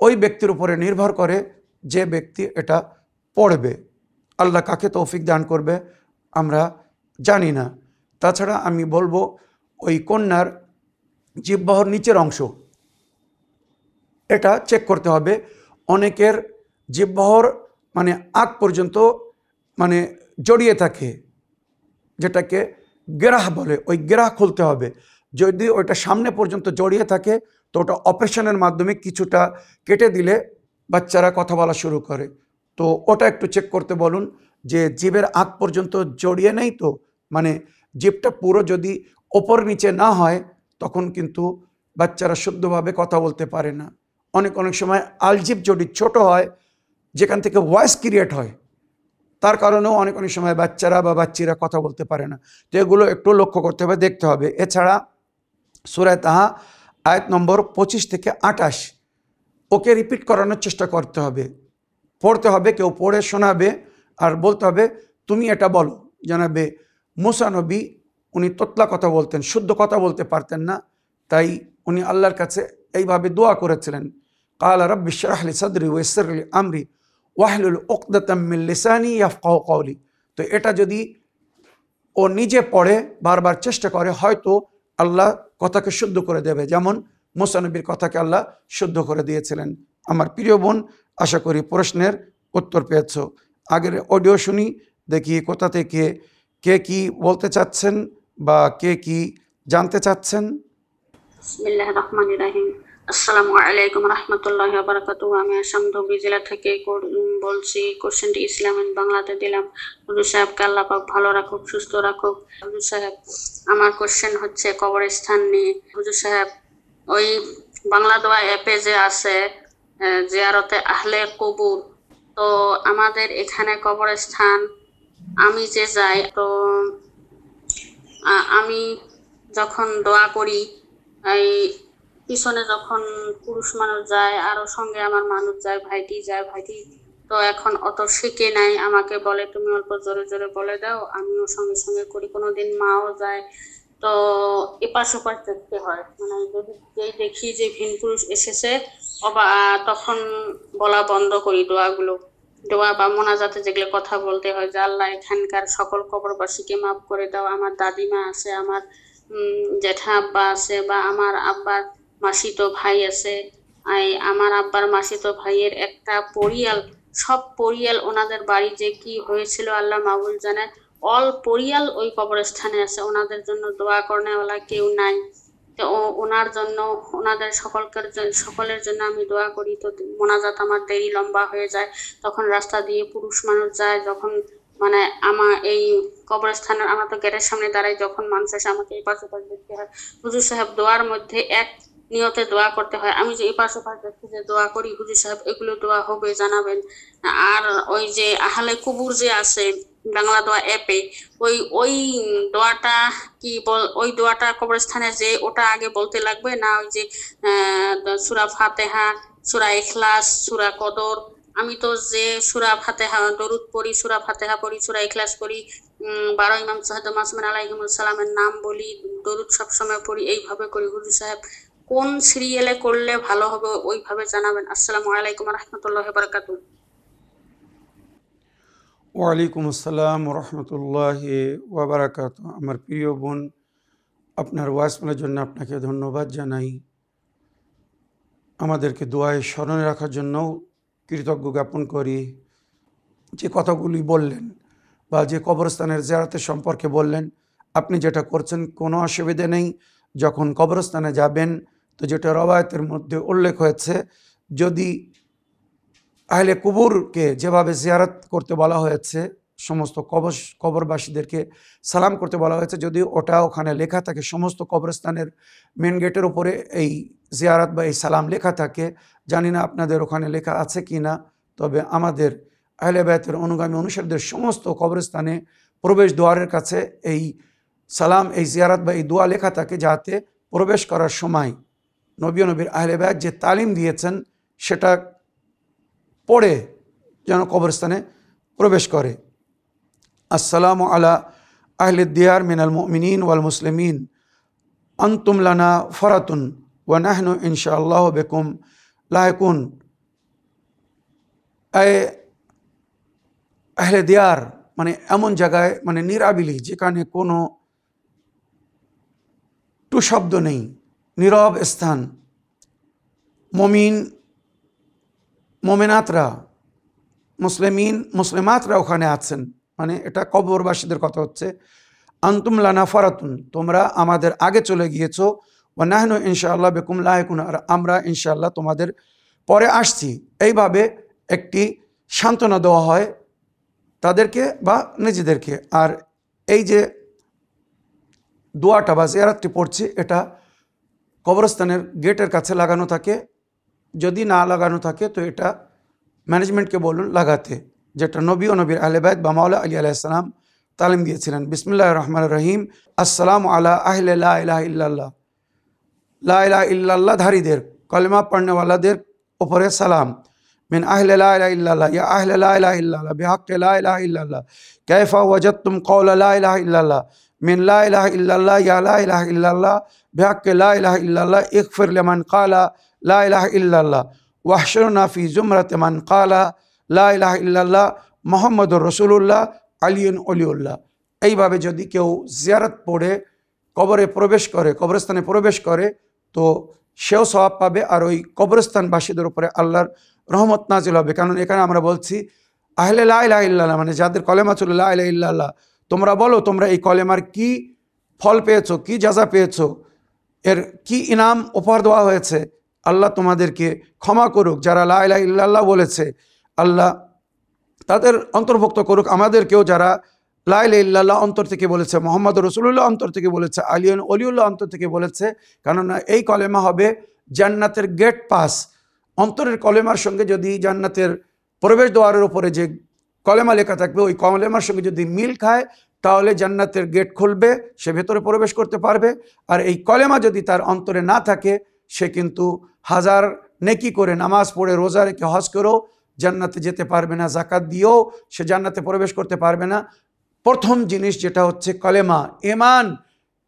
ওই ব্যক্তির উপরে নির্ভর করে যে ব্যক্তি এটা পড়বে। আল্লাহ কাকে তৌফিক দান করবে আমরা জানি না। তাছাড়া আমি বলবো, ওই কন্যার জিহ্বাহর নিচের অংশ এটা চেক করতে হবে। অনেকের জিহ্বাহর মানে আগ পর্যন্ত মানে জড়িয়ে থাকে, যেটাকে গেরাহ বলে, ওই গেরাহ খুলতে হবে। যদি ওইটা সামনে পর্যন্ত জড়িয়ে থাকে, তো ওটা অপারেশনের মাধ্যমে কিছুটা কেটে দিলে বাচ্চারা কথা বলা শুরু করে। তো ওটা একটু চেক করতে বলুন যে জিভের আগ পর্যন্ত জড়িয়ে নেই, তো মানে জিভটা পুরো যদি ওপর নিচে না হয়, তখন কিন্তু বাচ্চারা শুদ্ধভাবে কথা বলতে পারে না। অনেক সময় আলজিভ যদি ছোট হয়, যেখান থেকে ভয়েস ক্রিয়েট হয়, তার কারণেও অনেক অনেক সময় বাচ্চারা বা বাচ্চিরা কথা বলতে পারে না। তো এগুলো একটু লক্ষ্য করতে হবে, দেখতে হবে। এছাড়া সূরা তাহা আয়াত নম্বর 25 থেকে 28 ওকে রিপিট করানোর চেষ্টা করতে হবে, পড়তে হবে, কেউ পড়ে শোনাবে আর বলতে হবে তুমি এটা বলো। জানাবে মুসা নবী উনি তোতলা কথা বলতেন, শুদ্ধ কথা বলতে পারতেন না, তাই উনি আল্লাহর কাছে এইভাবে দোয়া করেছিলেন, ক্বালা রাব্বি ইশরাহ লি সাদরি ওয়াইসির লি আমরি ওয়াহলুল উকদাতাম মিন লিসানি ইয়াফকাহু কওলি। তো এটা যদি ও নিজে পড়ে বারবার চেষ্টা করে, হয়তো আল্লাহ কথাকে শুদ্ধ করে দেবে, যেমন মুসা নবীর কথাকে আল্লাহ শুদ্ধ করে দিয়েছিলেন। আমার প্রিয় বোন, আশা করি প্রশ্নের উত্তর পেয়েছ। আগের অডিও শুনি, দেখি কোথা থেকে কে কি বলতে চাচ্ছেন বা কে কি জানতে চাচ্ছেন। বিসমিল্লাহির রহমানির রহিম। আসসালামু আলাইকুম রহমতুল্লাহি ওয়া বারাকাতুহু। আমি আসাম ধুবড়ী জেলা থেকে বলছি। কোশ্চেনটি ইসলাম ইন বাংলাতে দিলাম। হুজুর সাহেবকে আল্লাহ পাক ভালো রাখুক, সুস্থ রাখুক। হুজুর সাহেব, আমার কোশ্চেন হচ্ছে কবরস্থান নিয়ে। হুজুর সাহেব, ওই বাংলা দোয়া অ্যাপে যে আছে জিয়ারতে আহলে কবুর, তো আমাদের এখানে কবরস্থান আমি যে যাই, তো আমি যখন দোয়া করি, এই পিছনে যখন পুরুষ মানুষ যায়, আরো সঙ্গে আমার মানুষ যায়, ভাইটি তো এখন অত শিখে নাই, আমাকে বলে তুমি অল্প জোরে জোরে বলে দাও, আমিও সঙ্গে সঙ্গে করি। কোনোদিন মাও যায়, তো এপাশ ওপাশ দেখতে হয়, মানে যদি যেই দেখি যে ভিন পুরুষ এসেছে তখন বলা বন্ধ করি দোয়া বা মোনাজাতে যেগুলো কথা বলতে হয়, যে আল্লাহ এখানকার সকল কবরবাসীকে মাফ করে দাও। আমার দাদিমা আছে, আমার জেঠা আব্বা আছে, বা আমার আব্বার মাসিতো ভাই আছে, আমার আব্বার মাসিতো ভাইয়ের একটা পরিয়াল, সব পরিয়াল ওনাদের বাড়ি যে কি হয়েছিল আল্লাহ মাবুল জানে, অল পরিয়াল ওই কবরস্থানে আছে। ওনাদের জন্য দোয়া করেওয়ালা কেউ নাই, তো ওনার জন্য, ওনাদের সকলের জন্য আমি দোয়া করি। তো মোনাজাত আমার দেরি লম্বা হয়ে যায়, তখন রাস্তা দিয়ে পুরুষ মানুষ যায়, যখন মানে আমার এই কবরস্থানের, আমরা তো গেটের সামনে দাঁড়াই, যখন মানুষ আসে আমাকে এই পাশ ওপাশ দেখতে হয়। হুজুর সাহেব, দোয়ার মধ্যে এক নিয়তে দোয়া করতে হয়, আমি যে এই পাশ ওপাশ দেখতে যে দোয়া করি, হুজুর সাহেব এগুলো দোয়া হবে জানাবেন। আর ওই যে আহলে কুবুর যে আছে বাংলা দোয়া অ্যাপে, ওই ওই দোয়াটা কি ওই দোয়াটা কবরস্থানে যে ওটা আগে বলতে লাগবে না, ওই যে সূরা ফাতিহা, সূরা ইখলাস, সূরা কদর, আমি তো যে সূরা ফাতিহা দরুদ পড়ি, সূরা ফাতিহা পড়ি, সূরা ইখলাস পড়ি, 12 ইমাম সাহেদ মাসুম আলাইহিমুস সালামের নাম বলি, দরুদ সবসময় পড়ি, এইভাবে করি। হুজুর সাহেব কোন সিরিয়ালে করলে ভালো হবে ওইভাবে জানাবেন। আসসালামু আলাইকুম রহমতুল্লাহি ওয়া বারাকাতুহু। ওয়ালাইকুম আসসালাম রহমতুল্লাহি ওয়া বারাকাতুহু। আমার প্রিয় বোন, আপনার ওয়াইসমেলের জন্য আপনাকে ধন্যবাদ জানাই। আমাদেরকে দোয়ায় স্মরণে রাখার জন্যও কৃতজ্ঞ জ্ঞাপন করি। যে কথাগুলি বললেন বা যে কবরস্থানের জিয়ারতের সম্পর্কে বললেন, আপনি যেটা করছেন কোনো অসুবিধে নেই। যখন কবরস্থানে যাবেন, তো যেটা রওয়ায়াতের মধ্যে উল্লেখ হয়েছে, যদি আহলে কুবুরকে যেভাবে জিয়ারত করতে বলা হয়েছে, সমস্ত কবরবাসীদেরকে সালাম করতে বলা হয়েছে, যদি ওটা ওখানে লেখা থাকে, সমস্ত কবরস্থানের মেন গেটের উপরে এই জিয়ারত বা এই সালাম লেখা থাকে, জানি না আপনাদের ওখানে লেখা আছে কি না, তবে আমাদের আহলে বায়তের অনুগামী অনুসারীদের সমস্ত কবরস্থানে প্রবেশ দ্বারের কাছে এই সালাম, এই জিয়ারত বা এই দোয়া লেখা থাকে, যাতে প্রবেশ করার সময় নবীর আহলে বায়ত যে তালিম দিয়েছেন সেটা পড়ে যেন কবরস্থানে প্রবেশ করে। আসসালামু আলা আহলে দিয়ার মিনাল মুমিনিন ওয়াল মুসলিমিন আনতুম লানা ফরাতুন ওয়া নাহনু ইনশাআল্লাহু বিকুম লাহিকুন। আহলে দিয়ার মানে এমন জায়গায়, মানে নিরাবিলি, যেখানে কোনো টু শব্দ নেই, নীরব স্থান। মোমেনাতরা, মুসলিমাতরা ওখানে আছেন, মানে এটা কবরবাসীদের কথা হচ্ছে। আনতুম লানা ফরাতুন, তোমরা আমাদের আগে চলে গিয়েছো, ওয়া নাহনু ইনশাআল্লাহ বিকুম লাহিকুন, আর আমরা ইনশাআল্লাহ তোমাদের পরে আসছি। এইভাবে একটি সান্ত্বনা দেওয়া হয় তাদেরকে বা নিজেদেরকে। আর এই যে দোয়াটা বা জিয়ারতটি পড়ছি, এটা কবরস্থানের গেটের কাছে লাগানো থাকে। যদি না লাগানো থাকে তো এটা ম্যানেজমেন্টকে বলুন লাগাতে। যেটা নবী ও নবীর আহলে বাইত বা মাওলা আলী আলাইহিস সালাম তালিম দিয়েছিলেন। বিসমিল্লাহির রহমানির রহিম। আসসালামু আলা আহলে লা ইলাহা ইল্লাল্লাহ। লা ইলাহা ইল্লাল্লাহ ধারীদের, কলেমা পড়নেওয়ালাদের উপরে সালাম। মিন আহলে লা ইলাহা ইল্লাল্লাহ, ইয়া আহলে লা ইলাহা ইল্লাল্লাহ, বিহাক্কি লা ইলাহা ইল্লাল্লাহ, কাইফা ওয়াজাদতুম কওলা লা ইলাহা ইল্লাল্লাহ, মিন লা ইলাহা ইল্লাল্লাহ, ইয়া লা ইলাহা ইল্লাল্লাহ, বিহাক্কি লা ইলাহা ইল্লাল্লাহ, ইগফির লিমান ক্বালা লা ইলাহা ইল্লাল্লাহ, ওয়াহশুরনা ফি জুমরাতি মান ক্বালা লা ইলাহা ইল্লাল্লাহ, মুহাম্মাদুর রাসূলুল্লাহ আলিয়ুন ওলিউল্লাহ। এইভাবে যদি কেউ জিয়ারত পড়ে কবরে প্রবেশ করে, কবরস্থানে প্রবেশ করে, তো সেও সওয়াব পাবে, আর ওই কবরস্থানবাসীদের উপরে আল্লাহর রহমত নাজিল হবে। কারণ এখানে আমরা বলছি আহলে লা ইলাহা ইল্লাল্লাহ, মানে যাদের কলেমা ছিল লা ইলাহা ইল্লাল্লাহ, তোমরা বলো তোমরা এই কলেমার কি ফল পেয়েছো, কি জাযা পেয়েছো, এর কি ইনাম উপহার দেওয়া হয়েছে। আল্লাহ তোমাদেরকে ক্ষমা করুক, যারা লা ইলাহা ইল্লাল্লাহ বলেছে আল্লাহ তাদের অন্তর্ভুক্ত করুক, আমাদেরকেও যারা লা ইলাহা ইল্লাল্লাহ অন্তর থেকে বলেছে, মুহাম্মদুর রাসূলুল্লাহ অন্তর থেকে বলেছে, আলিয়ুন ওলিউল্লাহ অন্তর থেকে বলেছে। কেননা এই কলেমা হবে জান্নাতের গেট পাস। অন্তরের কলেমার সঙ্গে যদি জান্নাতের প্রবেশ দ্বারের উপরে যে কলেমা লেখা থাকবে, ওই কলেমার সঙ্গে যদি মিল খায়, তাহলে জান্নাতের গেট খুলবে, সে ভেতরে প্রবেশ করতে পারবে। আর এই কলেমা যদি তার অন্তরে না থাকে, সে কিন্তু হাজার নেকি করে, নামাজ পড়ে, রোজা রেখে, হজ করেও জান্নাতে যেতে পারবে না, জাকাত দিয়েও সে জান্নাতে প্রবেশ করতে পারবে না। প্রথম জিনিস যেটা হচ্ছে কলেমা, এমান,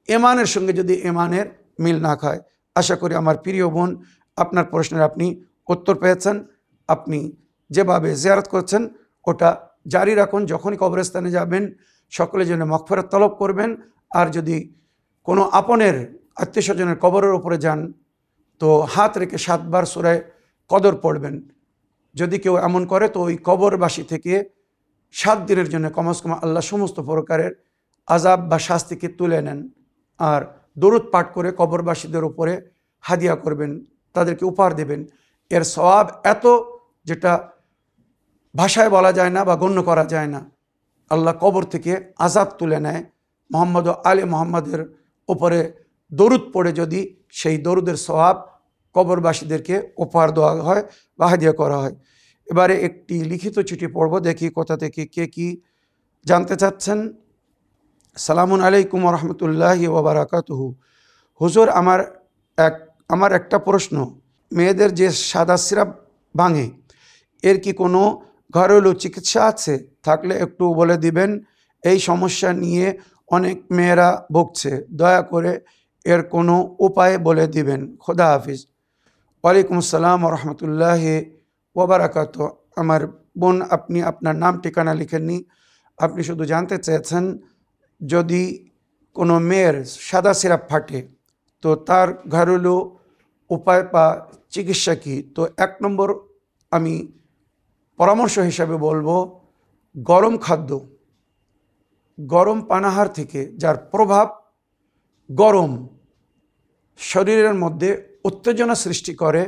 এমানের সঙ্গে যদি এমানের মিল না খায়। আশা করি আমার প্রিয় বোন আপনার প্রশ্নের আপনি উত্তর পেয়েছেন। আপনি যেভাবে জিয়ারত করছেন ওটা জারি রাখুন। যখনই কবরস্থানে যাবেন সকলে যেন মাগফিরাত তলব করবেন। আর যদি কোনো আপনের আত্মীয় স্বজনের কবরের উপরে যান, তো হাত রেখে 7 বার সূরা কদর পড়বেন। যদি কেউ এমন করে, তো ওই কবরবাসী থেকে 7 দিনের জন্য কমস কম আল্লাহ সমস্ত প্রকারের আযাব বা শাস্তিকে তুলে নেন। আর দরুদ পাঠ করে কবরবাসীদের উপরে হাদিয়া করবেন, তাদেরকে উপহার দেবেন। এর সওয়াব এত, যেটা ভাষায় বলা যায় না বা গণ্য করা যায় না। আল্লাহ কবর থেকে আযাব তুলে নেয়। মুহাম্মদ ও আলে মুহাম্মদের উপরে দরুদ পড়ে যদি সেই দরুদের সওয়াব কবরবাসীদেরকে উপহার দেওয়া হয় বা হাদিয়া করা হয়। এবারে একটি লিখিত চিঠি পড়ব, দেখি কোথা থেকে কে কি জানতে চাচ্ছেন। সালামুন আলাইকুম ওয়া রাহমাতুল্লাহি ওয়া বারাকাতুহু। হুজুর, আমার একটা প্রশ্ন। মেয়েদের যে সাদা সিরাপ ভাঙে, এর কি কোনো ঘরেলু চিকিৎসা আছে? থাকলে একটু বলে দিবেন। এই সমস্যা নিয়ে অনেক মেয়েরা ভুগছে, দয়া করে এর কোনো উপায় বলে দিবেন। খোদা হাফিজ। ওয়ালাইকুম আসসালাম ওয়া রাহমাতুল্লাহি ওয়া বারাকাতুহু। আমার বোন, আপনি আপনার নাম ঠিকানা লিখেননি, আপনি শুধু জানতে চেয়েছেন যদি কোনো মেয়ের সাদা সিরাপ ফাটে, তো তার ঘরেলু উপায় বা চিকিৎসা কী। তো 1 নম্বর আমি পরামর্শ হিসাবে বলবো, গরম খাদ্য, গরম পানাহার থেকে, যার প্রভাব গরম শরীরের মধ্যে উত্তেজনা সৃষ্টি করে,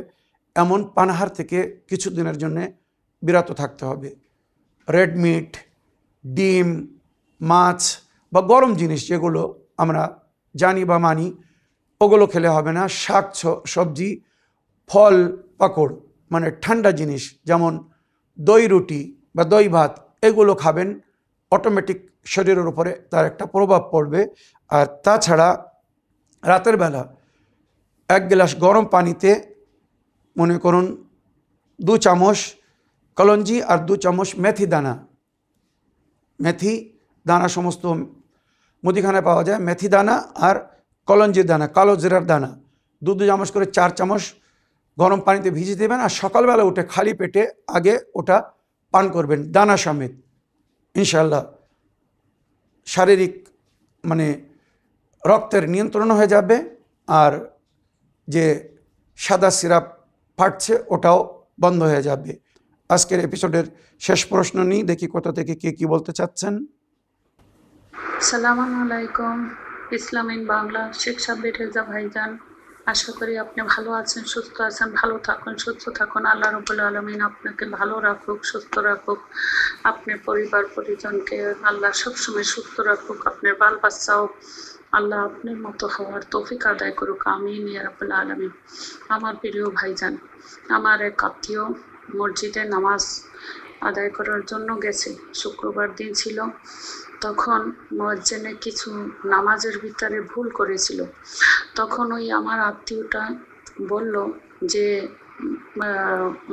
এমন পানাহার থেকে কিছুদিনের জন্য বিরত থাকতে হবে। রেড মিট, ডিম, মাছ বা গরম জিনিস যেগুলো আমরা জানি বা মানি, ওগুলো খেলে হবে না। শাক সবজি, ফল, পাকড়, মানে ঠান্ডা জিনিস যেমন দই রুটি বা দই ভাত, এগুলো খাবেন। অটোমেটিক শরীরের উপরে তার একটা প্রভাব পড়বে। আর তাছাড়া রাতের বেলা 1 গ্লাস গরম পানিতে মনে করুন 2 চামচ কলঞ্জি আর 2 চামচ মেথি দানা, মেথি দানা সমস্ত মুদিখানায় পাওয়া যায়, মেথি দানা আর কলঞ্জির দানা, কালো জিরার দানা, 2 চামচ করে 4 চামচ গরম পানিতে ভিজিয়ে দেবেন। আর সকালবেলা উঠে খালি পেটে আগে ওটা পান করবেন দানা সমেত। ইনশাল্লাহ শারীরিক মানে রক্তের নিয়ন্ত্রণ হয়ে যাবে। আর যে সাদা সিরাপ ফাটছে ওটাও বন্ধ হয়ে যাবে। আজকের এপিসোডের শেষ প্রশ্ন নিই, দেখি কোথা থেকে কে কি বলতে চাচ্ছেন। আসসালামু আলাইকুম। ইসলাম ইন বাংলা, শেখ সাব্বির রেজা ভাইজান। আশা করি আপনি ভালো আছেন, সুস্থ আছেন। ভালো থাকুন, সুস্থ থাকুন। আল্লাহ রাব্বুল আলামিন আপনাকে ভালো রাখুক, সুস্থ রাখুক। আপনার পরিবার পরিজনকে আল্লাহ সবসময় সুস্থ রাখুক। আপনার বাল বাচ্চাও আল্লাহ আপনার মতো হওয়ার তৌফিক আদায় করুক। আমিন ইয়া রাব্বুল আলামিন। আমার প্রিয় ভাইজান, আমার এক আত্মীয় মসজিদে নামাজ আদায় করার জন্য গেছে। শুক্রবার দিন ছিল, তখন মুয়াজ্জিনে কিছু নামাজের ভিতরে ভুল করেছিল। তখন ওই আমার আত্মীয়টা বলল যে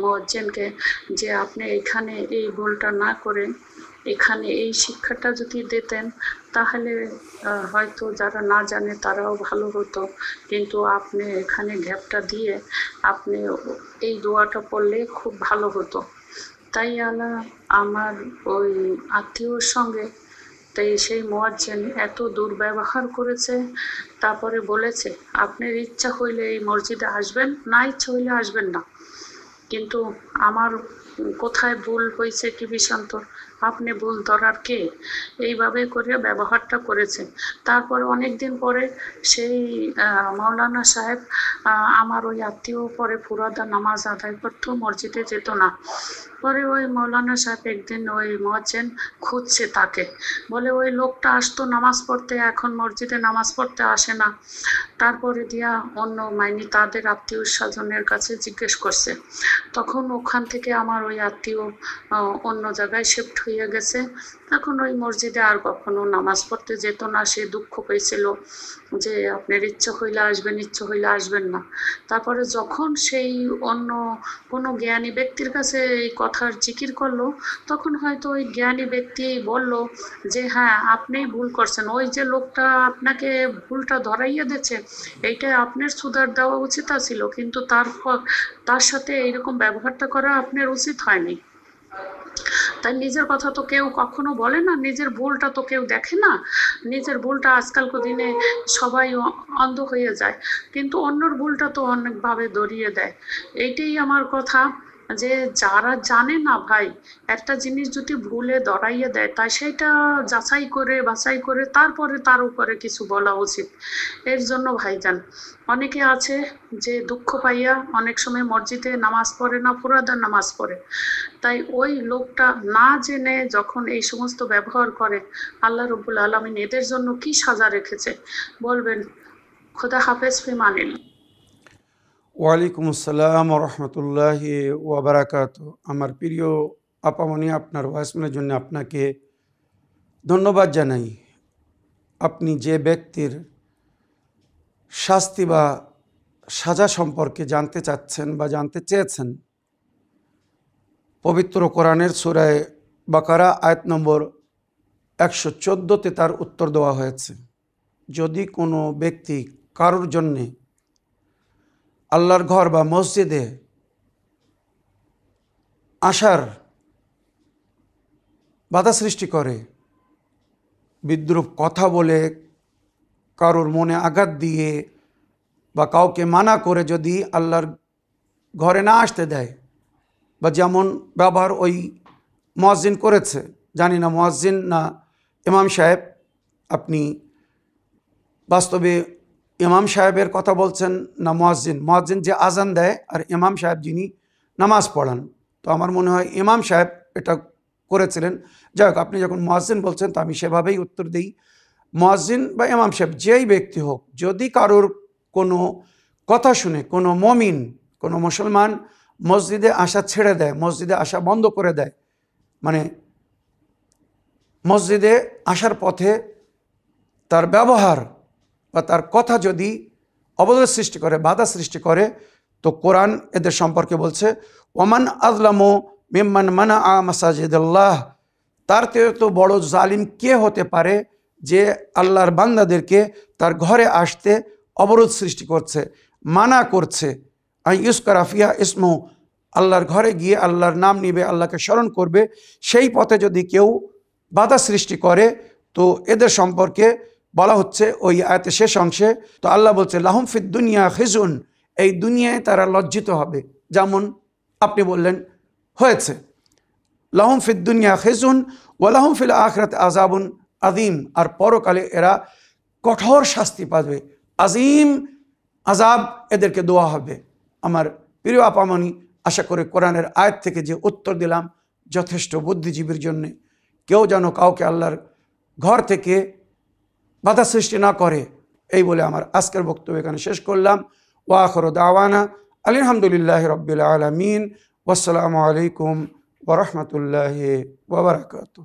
মুয়াজ্জিনকে যে আপনি এখানে এই ভুলটা না করে এখানে এই শিক্ষাটা যদি দিতেন তাহলে হয়তো যারা না জানে তারাও ভালো হতো, কিন্তু আপনি এখানে গ্যাপটা দিয়ে আপনি এই দোয়াটা পড়লে খুব ভালো হতো। তাই আল্লাহ আমার ওই আত্মীয়র সঙ্গে তাই সেই মুয়াজ্জিন এত দুর্ব্যবহার করেছে। তারপরে বলেছে আপনার ইচ্ছা হইলে এই মসজিদে আসবেন, না ইচ্ছা হইলে আসবেন না, কিন্তু আমার কোথায় ভুল হয়েছে কি বিষান্তর, আপনি ভুল ধরার কে, এইভাবে করে ব্যবহারটা করেছে। তারপরে অনেক দিন পরে সেই মাওলানা সাহেব আমার ওই আত্মীয় পরে ফুরাদা নামাজ আদায় করতো, মসজিদে যেত না। পরে ওই মাওলানা সাহেব একদিন ওই মুয়াজ্জিন খুঁজছে তাকে, বলে ওই লোকটা আসতো নামাজ পড়তে, এখন মসজিদে নামাজ পড়তে আসে না। তারপরে দিয়া অন্য মাইনি তাদের আত্মীয় স্বজনের কাছে জিজ্ঞেস করছে, তখন ওখান থেকে আমার ওই আত্মীয় অন্য জায়গায় শিফট হয়ে গেছে। এখন ওই মসজিদে আর কখনো নামাজ পড়তে যেত না। সে দুঃখ পেয়েছিল যে আপনার ইচ্ছা হইলে আসবেন, ইচ্ছা হইলে আসবেন না। তারপরে যখন সেই অন্য কোনো জ্ঞানী ব্যক্তির কাছে এই কথার জিকির করলো, তখন হয়তো ওই জ্ঞানী ব্যক্তি বলল যে হ্যাঁ আপনিই ভুল করছেন, ওই যে লোকটা আপনাকে ভুলটা ধরাইয়া দিচ্ছে এইটা আপনার সুধার দেওয়া উচিত ছিল, কিন্তু তার সাথে এইরকম ব্যবহারটা করা আপনার উচিত হয়নি। তাই নিজের কথা তো কেউ কখনো বলে না, নিজের ভুলটা তো কেউ দেখে না। নিজের ভুলটা আজকালকার দিনে সবাই অন্ধ হয়ে যায়, কিন্তু অন্যর ভুলটা তো অনেকভাবে দড়িয়ে দেয়। এইটাই আমার কথা, যে যারা জানে না ভাই একটা জিনিস যদি ভুলে ধরাইয়ে দেয় তাই সেটা যাচাই করে বাছাই করে তারপরে তার উপরে কিছু বলা উচিত। এর জন্য ভাইজান অনেকে আছে যে দুঃখ পাইয়া অনেক সময় মসজিদে নামাজ পড়ে না, ফুরাদার নামাজ পড়ে। তাই ওই লোকটা না জেনে যখন এই সমস্ত ব্যবহার করে, আল্লাহ রব্বুল আলামিন এদের জন্য কি সাজা রেখেছে বলবেন। খোদা হাফেজ, ফিমানিল। ওয়ালাইকুম আসসালাম রহমতুল্লাহি ওয়াবারাকাতু। আমার প্রিয় আপামনি, আপনার ওয়াইসমের জন্য আপনাকে ধন্যবাদ জানাই। আপনি যে ব্যক্তির শাস্তি বা সাজা সম্পর্কে জানতে চাচ্ছেন বা জানতে চেয়েছেন, পবিত্র কোরআনের সূরা বাকারা আয়াত নম্বর 114-তে তার উত্তর দেওয়া হয়েছে। যদি কোনো ব্যক্তি কারোর জন্যে আল্লাহর ঘর বা মসজিদে আসার বাধা সৃষ্টি করে, বিদ্রূপ কথা বলে, কারোর মনে আঘাত দিয়ে বা কাউকে মানা করে যদি আল্লাহর ঘরে না আসতে দেয়, বা যেমন ব্যবহার ওই মুয়াজ্জিন করেছে, জানি না মুয়াজ্জিন না ইমাম সাহেব, আপনি বাস্তবে ইমাম সাহেবের কথা বলছেন না মুয়াজ্জিন? মুয়াজ্জিন যে আজান দেয় আর ইমাম সাহেব যিনি নামাজ পড়ান, তো আমার মনে হয় ইমাম সাহেব এটা করেছিলেন। যাই হোক, আপনি যখন মুয়াজ্জিন বলছেন তো আমি সেভাবেই উত্তর দিই। মুয়াজ্জিন বা ইমাম সাহেব যেই ব্যক্তি হোক, যদি কারোর কোনো কথা শুনে কোনো মমিন, কোনো মুসলমান মসজিদে আসা ছেড়ে দেয়, মসজিদে আসা বন্ধ করে দেয়, মানে মসজিদে আসার পথে তার ব্যবহার বা তার কথা যদি অবরোধ সৃষ্টি করে, বাধা সৃষ্টি করে, তো কোরআন এদের সম্পর্কে বলছে ওমান আযলামু মিম্মান মানাআ মাসাজিদাল্লাহ, তার থেকে তো বড় জালিম কে হতে পারে যে আল্লাহর বান্দাদেরকে তার ঘরে আসতে অবরোধ সৃষ্টি করছে, মানা করছে। ইউজকারা ফিহা ইসমু, আল্লাহর ঘরে গিয়ে আল্লাহর নাম নিবে, আল্লাহকে স্মরণ করবে, সেই পথে যদি কেউ বাধা সৃষ্টি করে, তো এদের সম্পর্কে বলা হচ্ছে ওই আয়াতের শেষ অংশে, তো আল্লাহ বলছে লাহুম ফিদ দুনিয়া খিজুন, এই দুনিয়ায় তারা লজ্জিত হবে, যেমন আপনি বললেন হয়েছে। লাহুম ফিদ দুনিয়া খিজুন ওয়া লাহুম ফিল আখিরাতি আযাবুন আযীম, আর পরকালে এরা কঠোর শাস্তি পাবে, আজিম আযাব এদেরকে দেওয়া হবে। আমার প্রিয় আপামনি, আশা করি কোরআনের আয়াত থেকে যে উত্তর দিলাম যথেষ্ট বুদ্ধিজীবীর জন্যে। কেউ যেন কাউকে আল্লাহর ঘর থেকে বাধা সৃষ্টি না করে, এই বলে আমার আজকের বক্তব্য এখানে শেষ করলাম। ওয়া আখিরু দাওয়ানা আলহামদুলিল্লাহি রাব্বিল আলামিন। ওয়াসসালামু আলাইকুম ওয়া রাহমাতুল্লাহি ওয়া বারাকাতুহু।